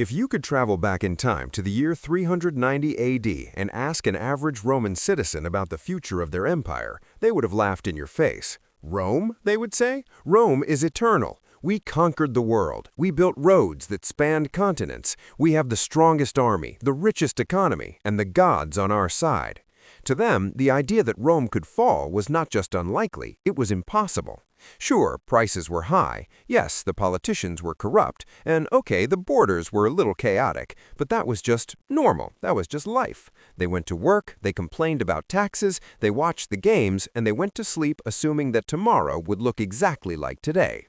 If you could travel back in time to the year 390 AD and ask an average Roman citizen about the future of their empire, they would have laughed in your face. Rome, they would say? Rome is eternal. We conquered the world. We built roads that spanned continents. We have the strongest army, the richest economy, and the gods on our side. To them, the idea that Rome could fall was not just unlikely, it was impossible. Sure, prices were high, yes, the politicians were corrupt, and okay, the borders were a little chaotic, but that was just normal, that was just life. They went to work, they complained about taxes, they watched the games, and they went to sleep assuming that tomorrow would look exactly like today.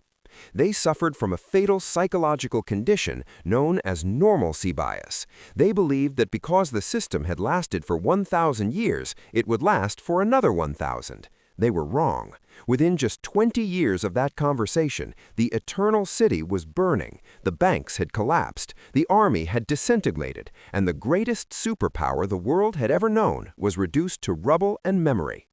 They suffered from a fatal psychological condition known as normalcy bias. They believed that because the system had lasted for 1,000 years, it would last for another 1,000. They were wrong. Within just 20 years of that conversation, the eternal city was burning, the banks had collapsed, the army had disintegrated, and the greatest superpower the world had ever known was reduced to rubble and memory.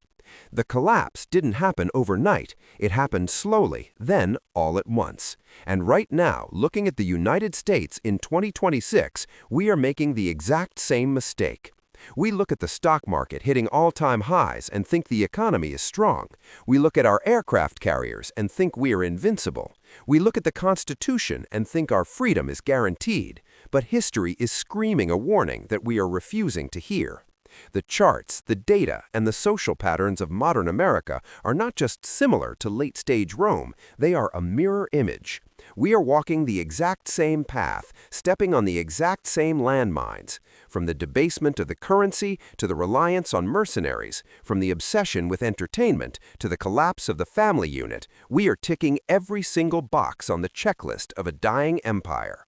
The collapse didn't happen overnight. It happened slowly, then all at once. And right now, looking at the United States in 2026, we are making the exact same mistake. We look at the stock market hitting all-time highs and think the economy is strong. We look at our aircraft carriers and think we are invincible. We look at the Constitution and think our freedom is guaranteed. But history is screaming a warning that we are refusing to hear. The charts, the data, and the social patterns of modern America are not just similar to late-stage Rome, they are a mirror image. We are walking the exact same path, stepping on the exact same landmines. From the debasement of the currency to the reliance on mercenaries, from the obsession with entertainment to the collapse of the family unit, we are ticking every single box on the checklist of a dying empire.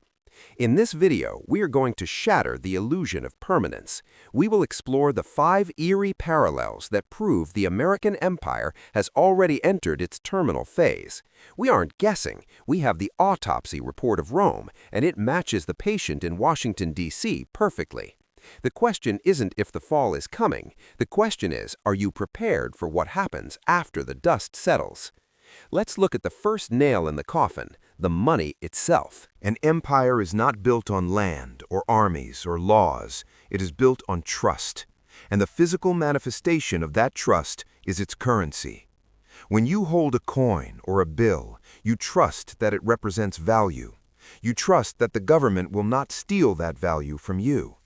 In this video, we are going to shatter the illusion of permanence. We will explore the 5 eerie parallels that prove the American empire has already entered its terminal phase. We aren't guessing. We have the autopsy report of Rome, and it matches the patient in Washington, D.C. perfectly. The question isn't if the fall is coming. The question is, are you prepared for what happens after the dust settles? Let's look at the first nail in the coffin, the money itself. An empire is not built on land or armies or laws. It is built on trust. And the physical manifestation of that trust is its currency. When you hold a coin or a bill, you trust that it represents value. You trust that the government will not steal that value from you.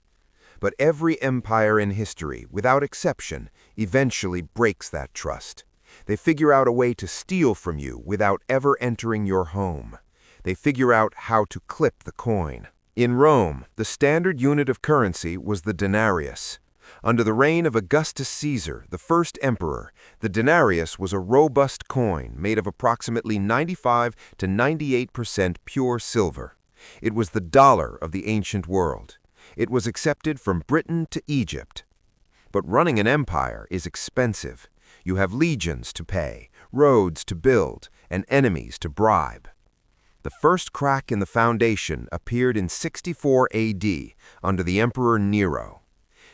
But every empire in history, without exception, eventually breaks that trust. They figure out a way to steal from you without ever entering your home. They figure out how to clip the coin. In Rome, the standard unit of currency was the denarius. Under the reign of Augustus Caesar, the first emperor, the denarius was a robust coin made of approximately 95 to 98% pure silver. It was the dollar of the ancient world. It was accepted from Britain to Egypt. But running an empire is expensive. You have legions to pay, roads to build, and enemies to bribe. The first crack in the foundation appeared in 64 AD under the Emperor Nero.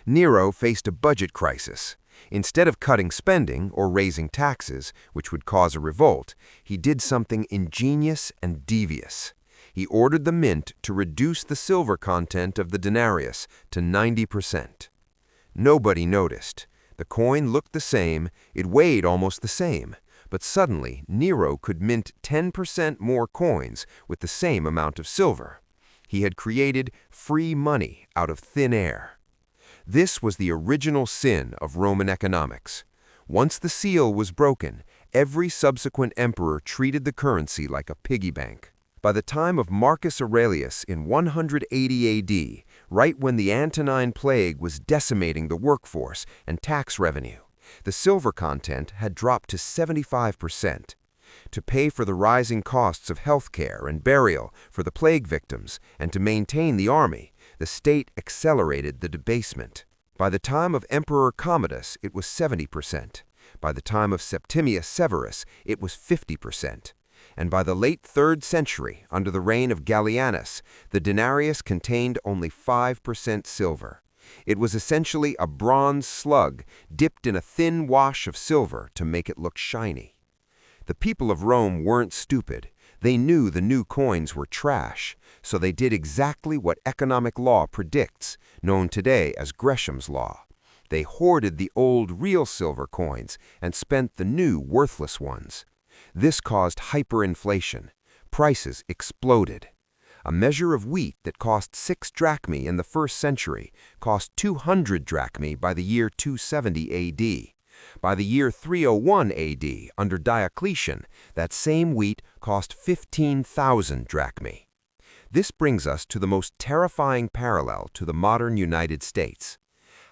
Nero faced a budget crisis. Instead of cutting spending or raising taxes, which would cause a revolt, he did something ingenious and devious. He ordered the mint to reduce the silver content of the denarius to 90%. Nobody noticed. The coin looked the same, it weighed almost the same, but suddenly Nero could mint 10% more coins with the same amount of silver. He had created free money out of thin air. This was the original sin of Roman economics. Once the seal was broken, every subsequent emperor treated the currency like a piggy bank. By the time of Marcus Aurelius in 180 AD, right when the Antonine Plague was decimating the workforce and tax revenue, the silver content had dropped to 75%. To pay for the rising costs of healthcare and burial for the plague victims and to maintain the army, the state accelerated the debasement. By the time of Emperor Commodus, it was 70%. By the time of Septimius Severus, it was 50%. And by the late 3rd century, under the reign of Gallienus, the denarius contained only 5% silver. It was essentially a bronze slug dipped in a thin wash of silver to make it look shiny. The people of Rome weren't stupid. They knew the new coins were trash, so they did exactly what economic law predicts, known today as Gresham's Law. They hoarded the old real silver coins and spent the new worthless ones. This caused hyperinflation. Prices exploded. A measure of wheat that cost 6 drachmae in the 1st century cost 200 drachmae by the year 270 AD. By the year 301 AD, under Diocletian, that same wheat cost 15,000 drachmae. This brings us to the most terrifying parallel to the modern United States.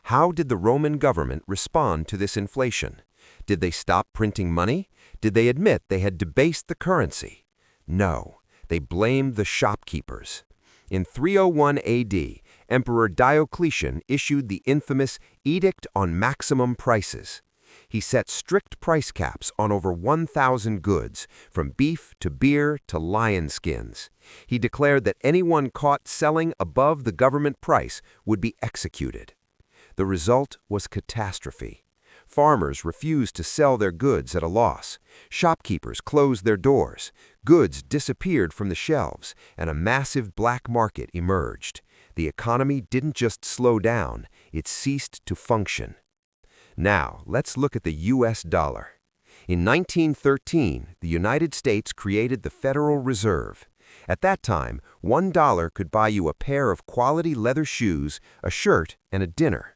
How did the Roman government respond to this inflation? Did they stop printing money? Did they admit they had debased the currency? No, they blamed the shopkeepers. In 301 AD, Emperor Diocletian issued the infamous Edict on Maximum Prices. He set strict price caps on over 1,000 goods, from beef to beer to lion skins. He declared that anyone caught selling above the government price would be executed. The result was catastrophe. Farmers refused to sell their goods at a loss. Shopkeepers closed their doors. Goods disappeared from the shelves, and a massive black market emerged. The economy didn't just slow down, it ceased to function. Now, let's look at the U.S. dollar. In 1913, the United States created the Federal Reserve. At that time, $1 could buy you a pair of quality leather shoes, a shirt, and a dinner.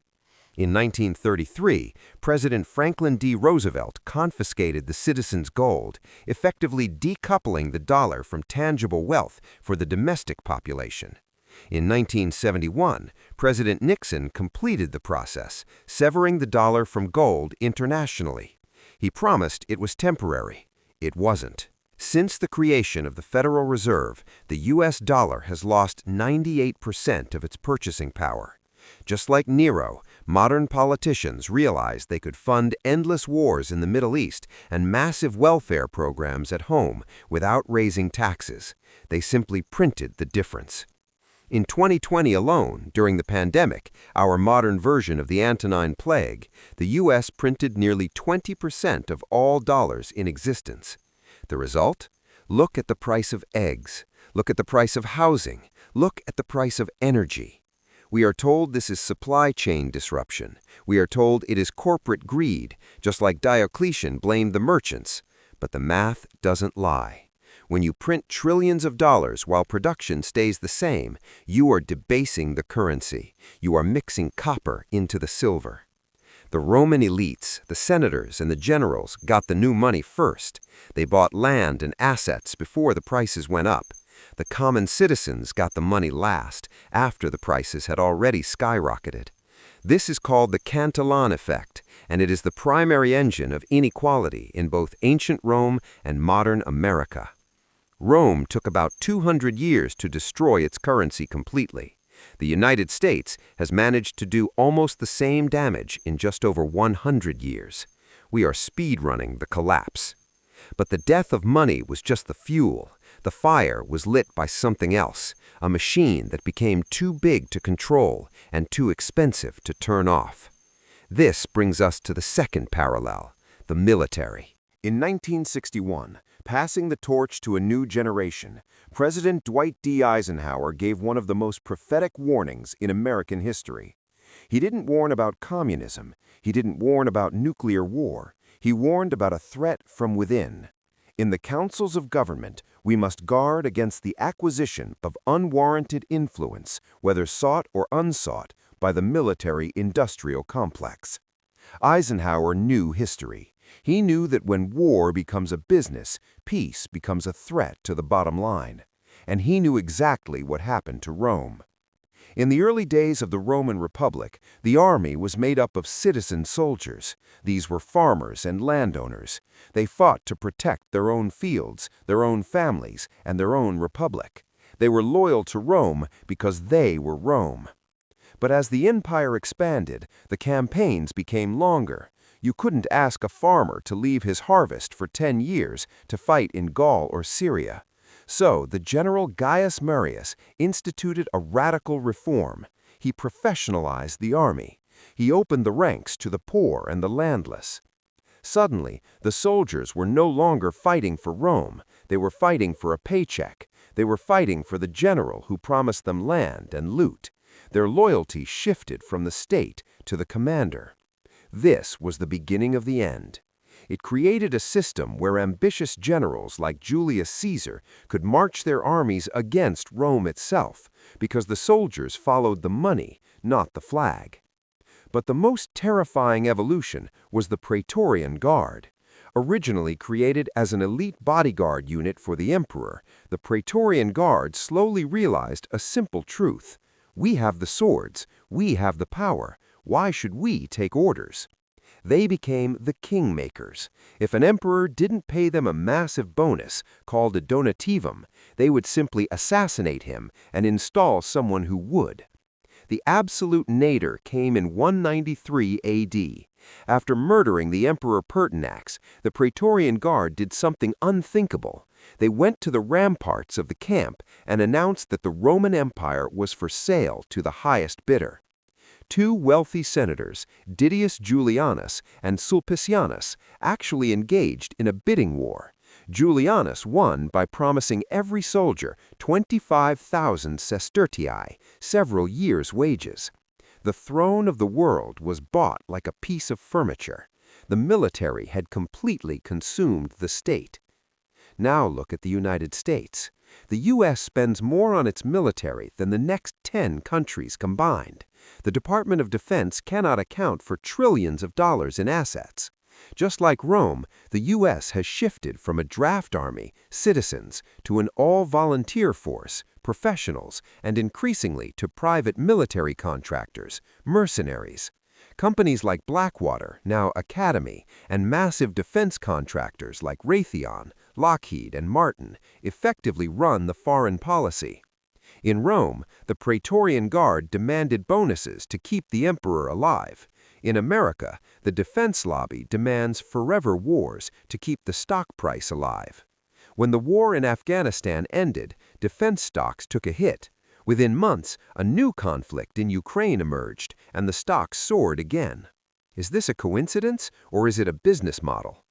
In 1933, President Franklin D. Roosevelt confiscated the citizens' gold, effectively decoupling the dollar from tangible wealth for the domestic population. In 1971, President Nixon completed the process, severing the dollar from gold internationally. He promised it was temporary. It wasn't. Since the creation of the Federal Reserve, the U.S. dollar has lost 98% of its purchasing power. Just like Nero, modern politicians realized they could fund endless wars in the Middle East and massive welfare programs at home without raising taxes. They simply printed the difference. In 2020 alone, during the pandemic, our modern version of the Antonine Plague, the U.S. printed nearly 20% of all dollars in existence. The result? Look at the price of eggs. Look at the price of housing. Look at the price of energy. We are told this is supply chain disruption. We are told it is corporate greed, just like Diocletian blamed the merchants. But the math doesn't lie. When you print trillions of dollars while production stays the same, you are debasing the currency. You are mixing copper into the silver. The Roman elites, the senators, and the generals got the new money first. They bought land and assets before the prices went up. The common citizens got the money last, after the prices had already skyrocketed. This is called the Cantillon effect, and it is the primary engine of inequality in both ancient Rome and modern America. Rome took about 200 years to destroy its currency completely. The United States has managed to do almost the same damage in just over 100 years. We are speedrunning the collapse. But the death of money was just the fuel. The fire was lit by something else, a machine that became too big to control and too expensive to turn off. This brings us to the second parallel, the military. In 1961, passing the torch to a new generation, President Dwight D. Eisenhower gave one of the most prophetic warnings in American history. He didn't warn about communism. He didn't warn about nuclear war. He warned about a threat from within. In the councils of government, we must guard against the acquisition of unwarranted influence, whether sought or unsought, by the military-industrial complex. Eisenhower knew history. He knew that when war becomes a business, peace becomes a threat to the bottom line. And he knew exactly what happened to Rome. In the early days of the Roman Republic, the army was made up of citizen soldiers. These were farmers and landowners. They fought to protect their own fields, their own families, and their own republic. They were loyal to Rome because they were Rome. But as the empire expanded, the campaigns became longer. You couldn't ask a farmer to leave his harvest for 10 years to fight in Gaul or Syria. So the general Gaius Marius instituted a radical reform. He professionalized the army. He opened the ranks to the poor and the landless. Suddenly, the soldiers were no longer fighting for Rome. They were fighting for a paycheck. They were fighting for the general who promised them land and loot. Their loyalty shifted from the state to the commander. This was the beginning of the end. It created a system where ambitious generals like Julius Caesar could march their armies against Rome itself, because the soldiers followed the money, not the flag. But the most terrifying evolution was the Praetorian Guard. Originally created as an elite bodyguard unit for the emperor, the Praetorian Guard slowly realized a simple truth. We have the swords, we have the power. Why should we take orders? They became the kingmakers. If an emperor didn't pay them a massive bonus, called a donativum, they would simply assassinate him and install someone who would. The absolute nadir came in 193 AD. After murdering the Emperor Pertinax, the Praetorian Guard did something unthinkable. They went to the ramparts of the camp and announced that the Roman Empire was for sale to the highest bidder. Two wealthy senators, Didius Julianus and Sulpicianus, actually engaged in a bidding war. Julianus won by promising every soldier 25,000 sestertii, several years' wages. The throne of the world was bought like a piece of furniture. The military had completely consumed the state. Now look at the United States. The U.S. spends more on its military than the next 10 countries combined. The Department of Defense cannot account for trillions of dollars in assets. Just like Rome, the U.S. has shifted from a draft army, citizens, to an all-volunteer force, professionals, and increasingly to private military contractors, mercenaries. Companies like Blackwater, now Academy, and massive defense contractors like Raytheon, Lockheed, and Martin effectively run the foreign policy. In Rome, the Praetorian Guard demanded bonuses to keep the emperor alive. In America, the defense lobby demands forever wars to keep the stock price alive. When the war in Afghanistan ended, defense stocks took a hit. Within months, a new conflict in Ukraine emerged, and the stocks soared again. Is this a coincidence, or is it a business model?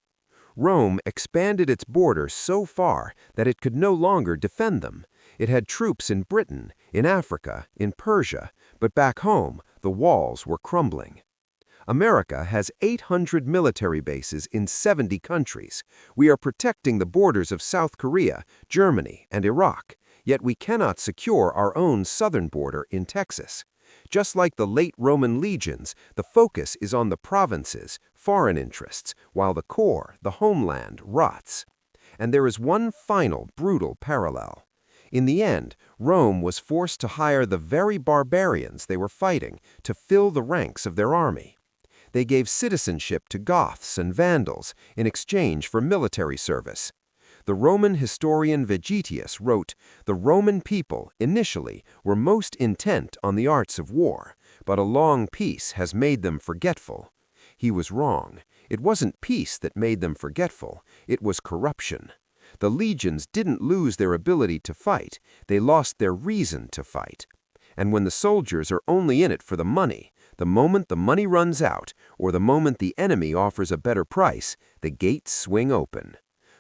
Rome expanded its borders so far that it could no longer defend them. It had troops in Britain, in Africa, in Persia, but back home, the walls were crumbling. America has 800 military bases in 70 countries. We are protecting the borders of South Korea, Germany, and Iraq, yet we cannot secure our own southern border in Texas. Just like the late Roman legions, the focus is on the provinces, foreign interests, while the core, the homeland, rots. And there is one final brutal parallel. In the end, Rome was forced to hire the very barbarians they were fighting to fill the ranks of their army. They gave citizenship to Goths and Vandals in exchange for military service. The Roman historian Vegetius wrote, "The Roman people, initially, were most intent on the arts of war, but a long peace has made them forgetful." He was wrong. It wasn't peace that made them forgetful. It was corruption. The legions didn't lose their ability to fight. They lost their reason to fight. And when the soldiers are only in it for the money, the moment the money runs out, or the moment the enemy offers a better price, the gates swing open.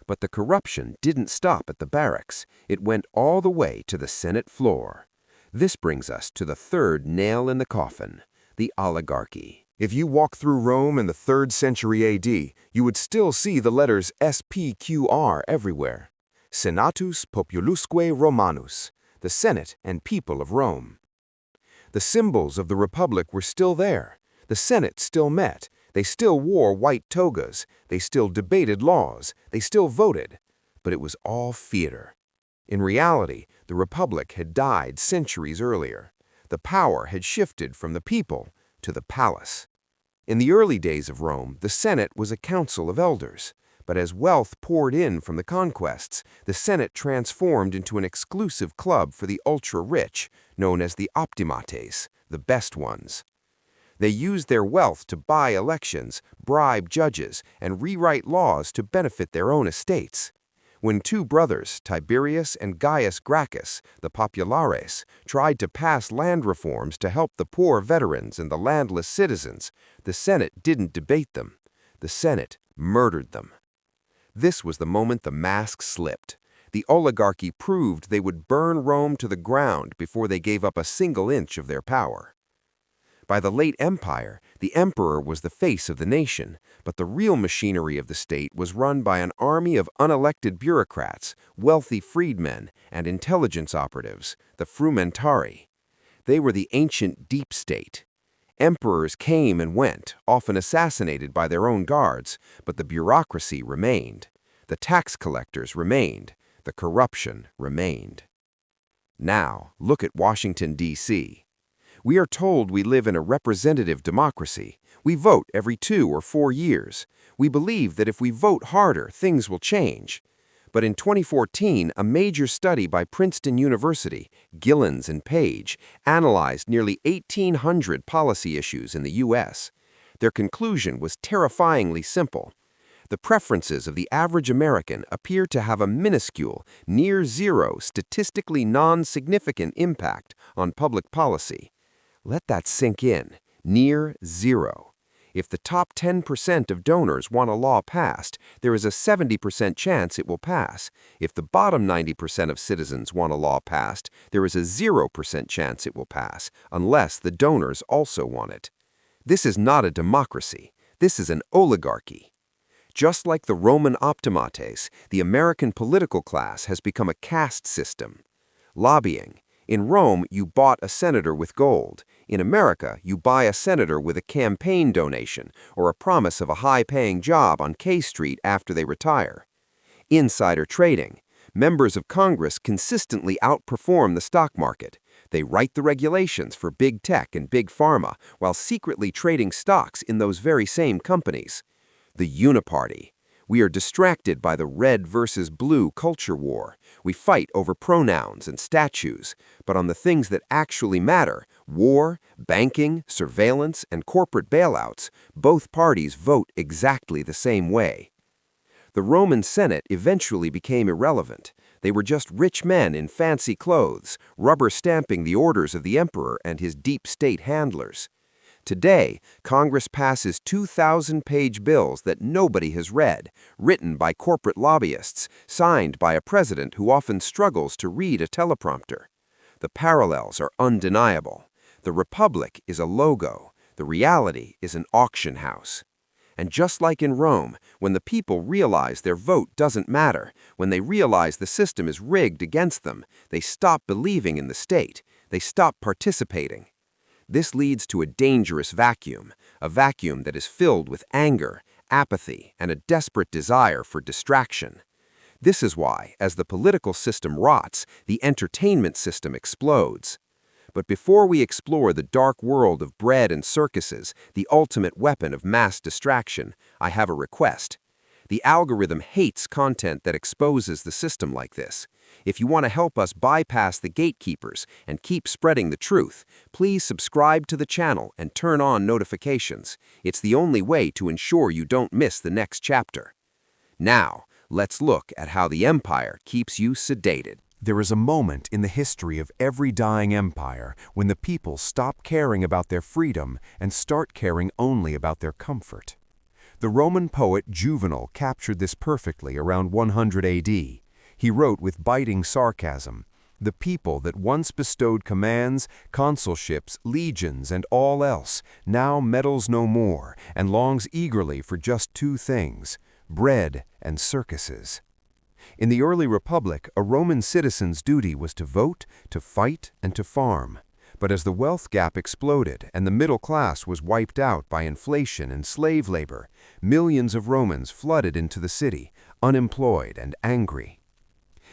But the corruption didn't stop at the barracks. It went all the way to the Senate floor. This brings us to the third nail in the coffin, the oligarchy. If you walk through Rome in the 3rd century AD, you would still see the letters SPQR everywhere. Senatus Populusque Romanus, the Senate and people of Rome. The symbols of the Republic were still there. The Senate still met. They still wore white togas. They still debated laws. They still voted. But it was all theater. In reality, the Republic had died centuries earlier. The power had shifted from the people to the palace. In the early days of Rome, the Senate was a council of elders. But as wealth poured in from the conquests, the Senate transformed into an exclusive club for the ultra-rich, known as the optimates, the best ones. They used their wealth to buy elections, bribe judges, and rewrite laws to benefit their own estates. When two brothers, Tiberius and Gaius Gracchus, the populares, tried to pass land reforms to help the poor veterans and the landless citizens, the Senate didn't debate them. The Senate murdered them. This was the moment the mask slipped. The oligarchy proved they would burn Rome to the ground before they gave up a single inch of their power. By the late empire, the emperor was the face of the nation, but the real machinery of the state was run by an army of unelected bureaucrats, wealthy freedmen, and intelligence operatives, the frumentari. They were the ancient deep state. Emperors came and went, often assassinated by their own guards, but the bureaucracy remained. The tax collectors remained. The corruption remained. Now, look at Washington, D.C. We are told we live in a representative democracy. We vote every 2 or 4 years. We believe that if we vote harder, things will change. But in 2014, a major study by Princeton University, Gillens and Page, analyzed nearly 1,800 policy issues in the U.S. Their conclusion was terrifyingly simple. The preferences of the average American appear to have a minuscule, near-zero, statistically non-significant impact on public policy. Let that sink in. Near zero. If the top 10% of donors want a law passed, there is a 70% chance it will pass. If the bottom 90% of citizens want a law passed, there is a 0% chance it will pass, unless the donors also want it. This is not a democracy. This is an oligarchy. Just like the Roman optimates, the American political class has become a caste system. Lobbying. In Rome, you bought a senator with gold. In America, you buy a senator with a campaign donation or a promise of a high-paying job on K Street after they retire. Insider trading. Members of Congress consistently outperform the stock market. They write the regulations for big tech and big pharma while secretly trading stocks in those very same companies. The uniparty. We are distracted by the red versus blue culture war. We fight over pronouns and statues, but on the things that actually matter, war, banking, surveillance, and corporate bailouts, both parties vote exactly the same way. The Roman Senate eventually became irrelevant. They were just rich men in fancy clothes, rubber stamping the orders of the emperor and his deep state handlers. Today, Congress passes 2,000-page bills that nobody has read, written by corporate lobbyists, signed by a president who often struggles to read a teleprompter. The parallels are undeniable. The republic is a logo. The reality is an auction house. And just like in Rome, when the people realize their vote doesn't matter, when they realize the system is rigged against them, they stop believing in the state. They stop participating. This leads to a dangerous vacuum, a vacuum that is filled with anger, apathy, and a desperate desire for distraction. This is why, as the political system rots, the entertainment system explodes. But before we explore the dark world of bread and circuses, the ultimate weapon of mass distraction, I have a request. The algorithm hates content that exposes the system like this. If you want to help us bypass the gatekeepers and keep spreading the truth, please subscribe to the channel and turn on notifications. It's the only way to ensure you don't miss the next chapter. Now, let's look at how the empire keeps you sedated. There is a moment in the history of every dying empire when the people stop caring about their freedom and start caring only about their comfort. The Roman poet Juvenal captured this perfectly around 100 AD. He wrote with biting sarcasm, "The people that once bestowed commands, consulships, legions, and all else, now meddles no more, and longs eagerly for just 2 things, bread and circuses." In the early republic, a Roman citizen's duty was to vote, to fight, and to farm. But as the wealth gap exploded and the middle class was wiped out by inflation and slave labor, millions of Romans flooded into the city, unemployed and angry.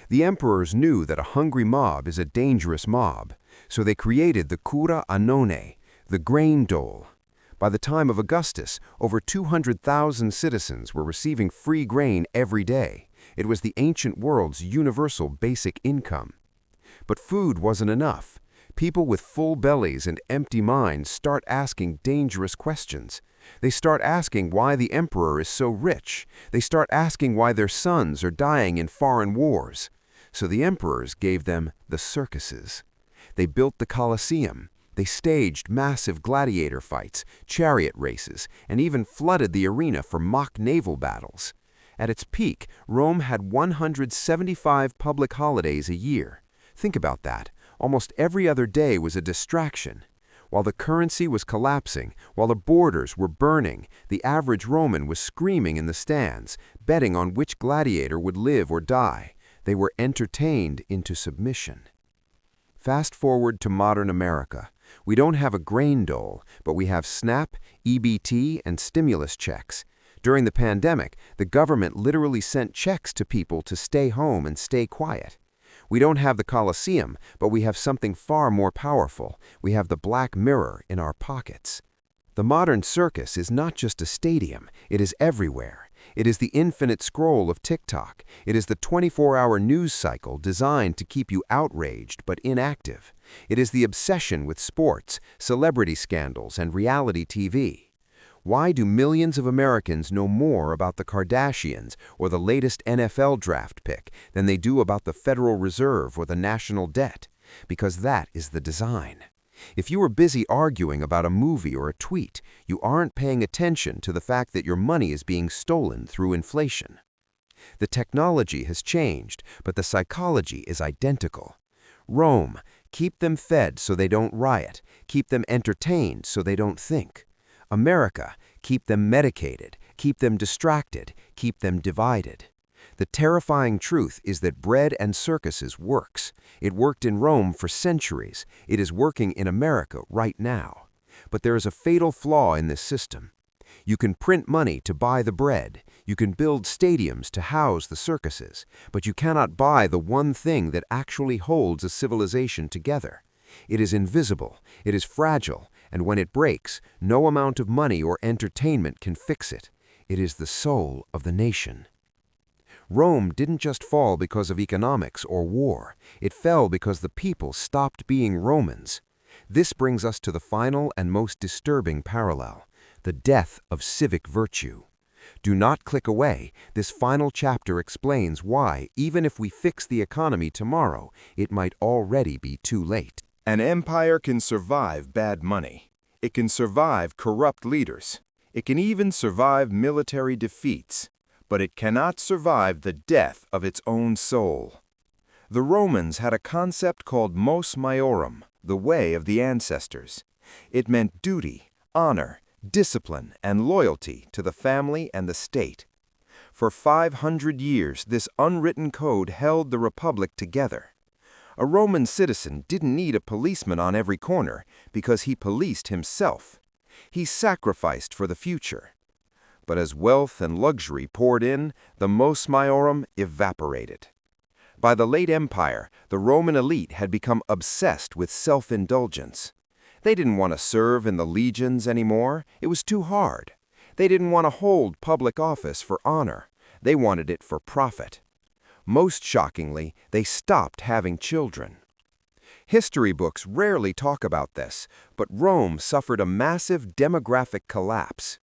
The emperors knew that a hungry mob is a dangerous mob, so they created the cura annone, the grain dole. By the time of Augustus, over 200,000 citizens were receiving free grain every day. It was the ancient world's universal basic income. But food wasn't enough. People with full bellies and empty minds start asking dangerous questions. They start asking why the emperor is so rich. They start asking why their sons are dying in foreign wars. So the emperors gave them the circuses. They built the Colosseum. They staged massive gladiator fights, chariot races, and even flooded the arena for mock naval battles. At its peak, Rome had 175 public holidays a year. Think about that. Almost every other day was a distraction. While the currency was collapsing, while the borders were burning, the average Roman was screaming in the stands, betting on which gladiator would live or die. They were entertained into submission. Fast forward to modern America. We don't have a grain dole, but we have SNAP, EBT, and stimulus checks. During the pandemic, the government literally sent checks to people to stay home and stay quiet. We don't have the Colosseum, but we have something far more powerful. We have the Black Mirror in our pockets. The modern circus is not just a stadium, it is everywhere. It is the infinite scroll of TikTok. It is the 24-hour news cycle designed to keep you outraged but inactive. It is the obsession with sports, celebrity scandals, and reality TV. Why do millions of Americans know more about the Kardashians or the latest NFL draft pick than they do about the Federal Reserve or the national debt? Because that is the design. If you are busy arguing about a movie or a tweet, you aren't paying attention to the fact that your money is being stolen through inflation. The technology has changed, but the psychology is identical. Rome, keep them fed so they don't riot, keep them entertained so they don't think. America, keep them medicated, keep them distracted, keep them divided. The terrifying truth is that bread and circuses works. It worked in Rome for centuries. It is working in America right now. But there is a fatal flaw in this system. You can print money to buy the bread. You can build stadiums to house the circuses. But you cannot buy the one thing that actually holds a civilization together. It is invisible, it is fragile, and when it breaks, no amount of money or entertainment can fix it. It is the soul of the nation. Rome didn't just fall because of economics or war. It fell because the people stopped being Romans. This brings us to the final and most disturbing parallel, the death of civic virtue. Do not click away. This final chapter explains why, even if we fix the economy tomorrow, it might already be too late. An empire can survive bad money. It can survive corrupt leaders. It can even survive military defeats. But it cannot survive the death of its own soul. The Romans had a concept called mos maiorum, the way of the ancestors. It meant duty, honor, discipline, and loyalty to the family and the state. For 500 years, this unwritten code held the republic together. A Roman citizen didn't need a policeman on every corner because he policed himself. He sacrificed for the future. But as wealth and luxury poured in, the mos maiorum evaporated. By the late Empire, the Roman elite had become obsessed with self-indulgence. They didn't want to serve in the legions anymore. It was too hard. They didn't want to hold public office for honor. They wanted it for profit. Most shockingly, they stopped having children. History books rarely talk about this, but Rome suffered a massive demographic collapse.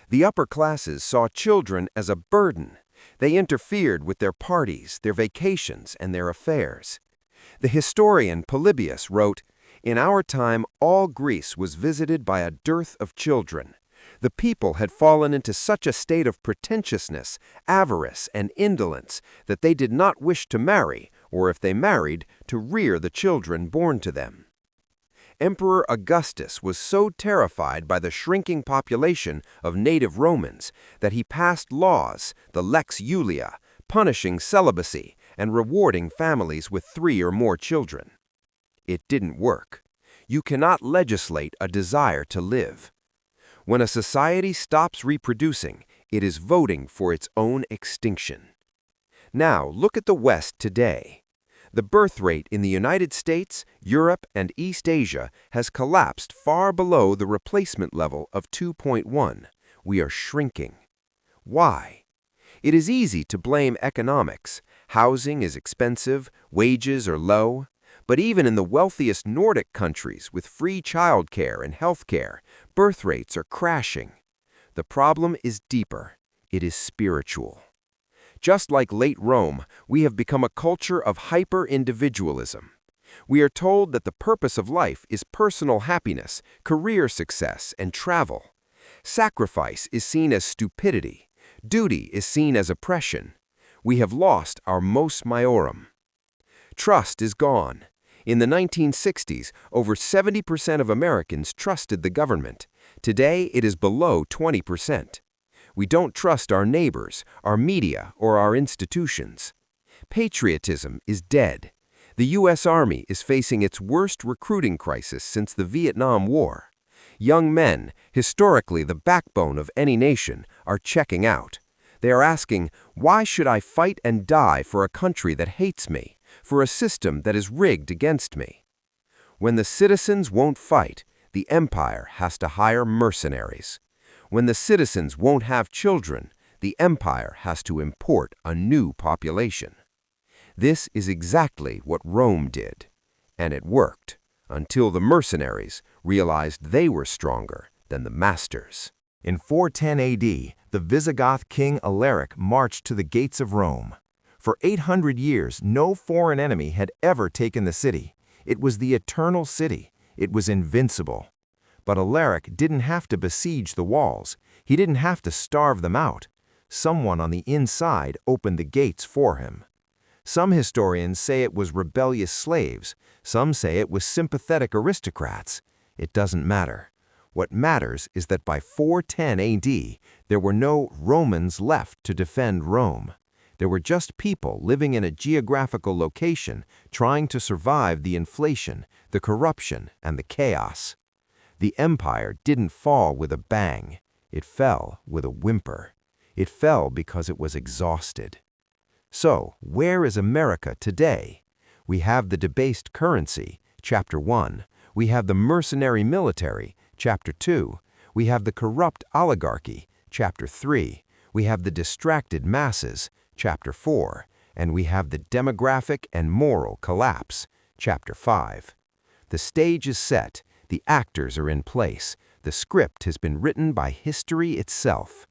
The upper classes saw children as a burden. They interfered with their parties, their vacations, and their affairs. The historian Polybius wrote, "In our time, all Greece was visited by a dearth of children. The people had fallen into such a state of pretentiousness, avarice, and indolence that they did not wish to marry, or if they married, to rear the children born to them." Emperor Augustus was so terrified by the shrinking population of native Romans that he passed laws, the Lex Julia, punishing celibacy and rewarding families with 3 or more children. It didn't work. You cannot legislate a desire to live. When a society stops reproducing, it is voting for its own extinction. Now, look at the West today. The birth rate in the United States, Europe, and East Asia has collapsed far below the replacement level of 2.1. We are shrinking. Why? It is easy to blame economics. Housing is expensive, wages are low. But even in the wealthiest Nordic countries with free childcare and healthcare, birth rates are crashing. The problem is deeper. It is spiritual. Just like late Rome, we have become a culture of hyper-individualism. We are told that the purpose of life is personal happiness, career success, and travel. Sacrifice is seen as stupidity. Duty is seen as oppression. We have lost our mos maiorum. Trust is gone. In the 1960s, over 70% of Americans trusted the government. Today, it is below 20%. We don't trust our neighbors, our media, or our institutions. Patriotism is dead. The U.S. Army is facing its worst recruiting crisis since the Vietnam War. Young men, historically the backbone of any nation, are checking out. They are asking, why should I fight and die for a country that hates me, for a system that is rigged against me? When the citizens won't fight, the empire has to hire mercenaries. When the citizens won't have children, the empire has to import a new population. This is exactly what Rome did, and it worked, until the mercenaries realized they were stronger than the masters. In 410 AD, the Visigoth king Alaric marched to the gates of Rome. For 800 years, no foreign enemy had ever taken the city. It was the eternal city. It was invincible. But Alaric didn't have to besiege the walls. He didn't have to starve them out. Someone on the inside opened the gates for him. Some historians say it was rebellious slaves. Some say it was sympathetic aristocrats. It doesn't matter. What matters is that by 410 AD, there were no Romans left to defend Rome. There were just people living in a geographical location trying to survive the inflation, the corruption, and the chaos. The empire didn't fall with a bang. It fell with a whimper. It fell because it was exhausted. So, where is America today? We have the debased currency, Chapter 1. We have the mercenary military, Chapter 2. We have the corrupt oligarchy, Chapter 3. We have the distracted masses, Chapter 4. And we have the demographic and moral collapse, Chapter 5. The stage is set. The actors are in place. The script has been written by history itself.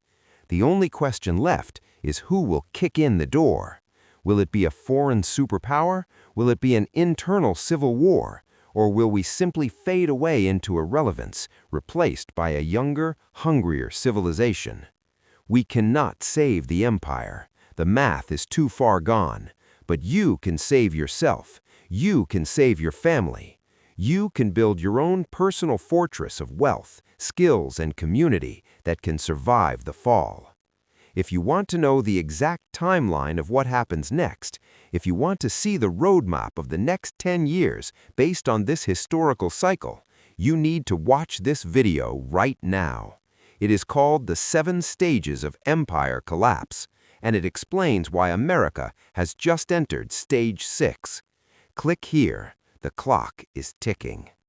The only question left is who will kick in the door. Will it be a foreign superpower? Will it be an internal civil war? Or will we simply fade away into irrelevance, replaced by a younger, hungrier civilization? We cannot save the empire. The math is too far gone. But you can save yourself. You can save your family. You can build your own personal fortress of wealth, skills, and community that can survive the fall. If you want to know the exact timeline of what happens next, if you want to see the roadmap of the next 10 years based on this historical cycle, you need to watch this video right now. It is called The 7 Stages of Empire Collapse, and it explains why America has just entered Stage 6. Click here. The clock is ticking.